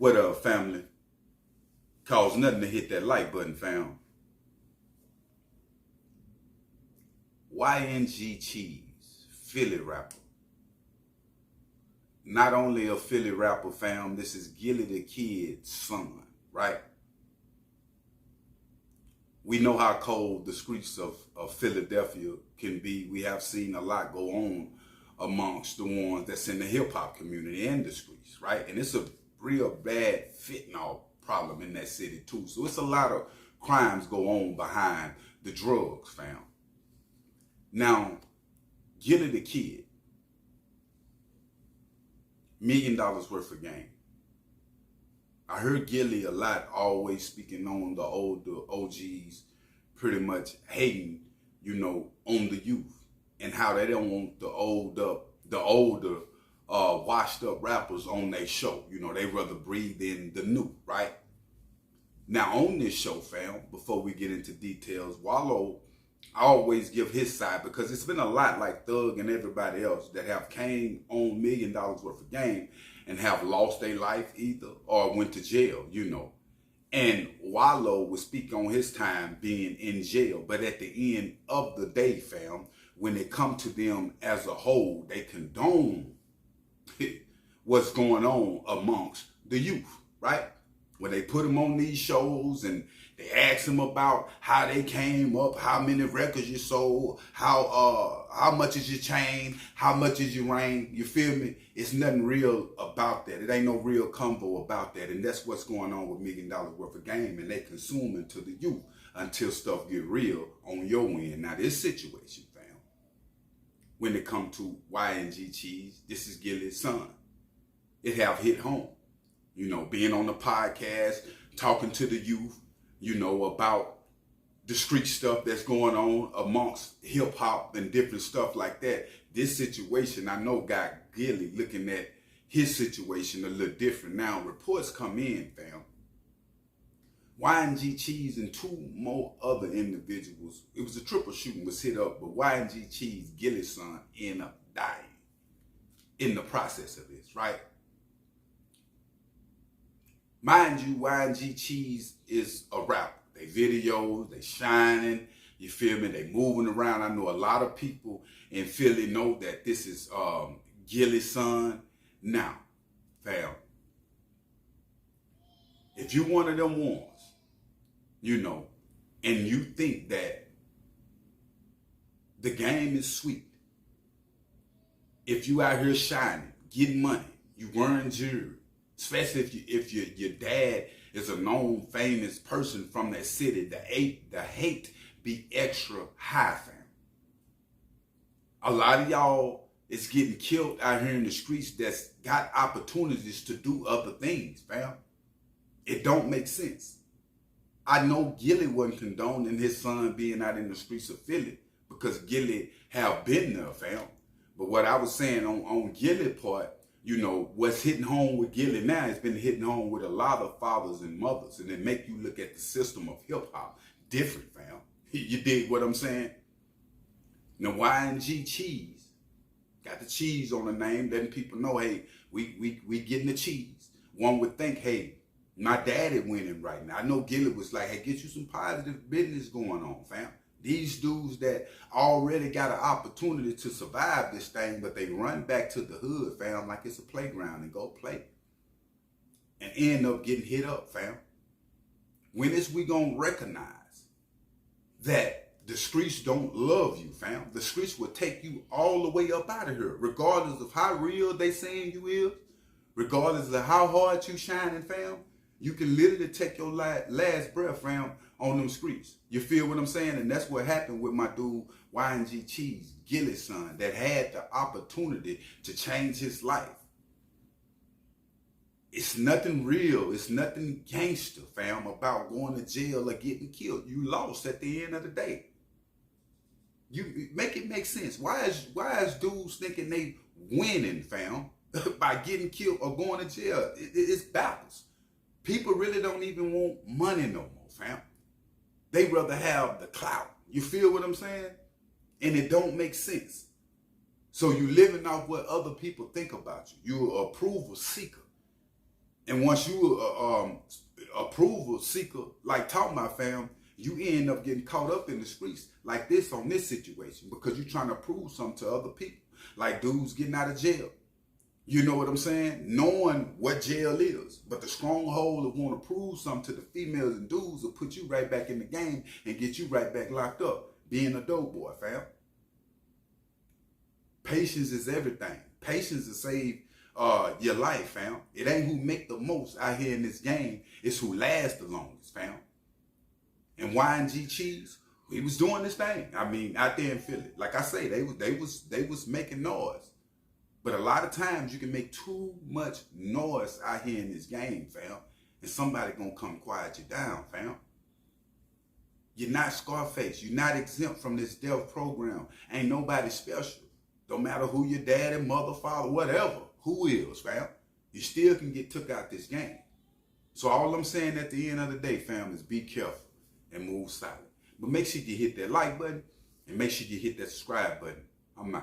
What up, family? Costs nothing to hit that like button, fam. YNG Cheese, Philly rapper. Not only a Philly rapper, fam, this is Gillie the Kid's son, right? We know how cold the streets of Philadelphia can be. We have seen a lot go on amongst the ones that's in the hip-hop community and the streets, right? And it's a real bad fentanyl problem in that city too. So it's a lot of crimes go on behind the drugs, fam. Now, Gillie the Kid, $1 million worth of game. I heard Gillie a lot, always speaking on the older OGs, pretty much hating, on the youth and how they don't want the older, washed up rappers on their show. They rather breathe in the new, right? Now on this show, fam, before we get into details, Wallow, I always give his side because it's been a lot like Thug and everybody else that have came on $1 million worth of game and have lost their life either or went to jail, And Wallow would speak on his time being in jail, but at the end of the day, fam, when it come to them as a whole, they condone what's going on amongst the youth, right? When they put them on these shows and they ask them about how they came up, how many records you sold, how much is your chain, how much is your ring, you feel me? It's nothing real about that. It ain't no real convo about that. And that's what's going on with $1 million worth of game. And they consuming to the youth until stuff get real on your end. Now this situation, fam, when it come to YNG Cheese, this is Gillie's son. It have hit home. Being on the podcast, talking to the youth, about the street stuff that's going on amongst hip hop and different stuff like that. This situation, I know, got Gillie looking at his situation a little different. Now, reports come in, fam. YNG Cheese and two more other individuals, it was a triple shooting, was hit up, but YNG Cheese, Gillie's son, ended up dying in the process of this, right? Mind you, YNG Cheese is a rapper. They videos, they shining, you feel me? They moving around. I know a lot of people in Philly know that this is Gillie's son. Now, fam, if you one of them ones, and you think that the game is sweet, if you out here shining, getting money, you wearing jewelry, especially if your dad is a known famous person from that city, the hate be extra high, fam. A lot of y'all is getting killed out here in the streets that's got opportunities to do other things, fam. It don't make sense. I know Gillie wasn't condoning his son being out in the streets of Philly because Gillie have been there, fam. But what I was saying on Gillie part, what's hitting home with Gillie now has been hitting home with a lot of fathers and mothers, and it make you look at the system of hip hop different, fam. You dig what I'm saying? Now, YNG Cheese got the cheese on the name, letting people know, hey, we getting the cheese. One would think, hey, my daddy winning right now. I know Gillie was like, hey, get you some positive business going on, fam. These dudes that already got an opportunity to survive this thing, but they run back to the hood, fam, like it's a playground and go play. And end up getting hit up, fam. When is we gonna recognize that the streets don't love you, fam? The streets will take you all the way up out of here, regardless of how real they saying you is, regardless of how hard you shining, fam. You can literally take your last breath, fam, on them streets. You feel what I'm saying? And that's what happened with my dude, YNG Cheese, Gillie's son, that had the opportunity to change his life. It's nothing real. It's nothing gangster, fam, about going to jail or getting killed. You lost at the end of the day. You make it make sense. Why is dudes thinking they winning, fam, by getting killed or going to jail? It's backwards. People really don't even want money no more, fam. They rather have the clout. You feel what I'm saying? And it don't make sense. So you living off what other people think about you. You're an approval seeker. And once you approval seeker, like talking about, fam, you end up getting caught up in the streets like this on this situation because you're trying to prove something to other people. Like dudes getting out of jail. You know what I'm saying? Knowing what jail is. But the stronghold of want to prove something to the females and dudes will put you right back in the game and get you right back locked up. Being a dope boy, fam. Patience is everything. Patience will save your life, fam. It ain't who make the most out here in this game. It's who lasts the longest, fam. And YNG Cheese, he was doing this thing. I mean, out there in Philly. Like I say, they was making noise. But a lot of times you can make too much noise out here in this game, fam. And somebody gonna come quiet you down, fam. You're not Scarface. You're not exempt from this death program. Ain't nobody special. Don't matter who your daddy, mother, father, whatever. Who is, fam. You still can get took out this game. So all I'm saying at the end of the day, fam, is be careful and move silent. But make sure you hit that like button and make sure you hit that subscribe button. I'm out.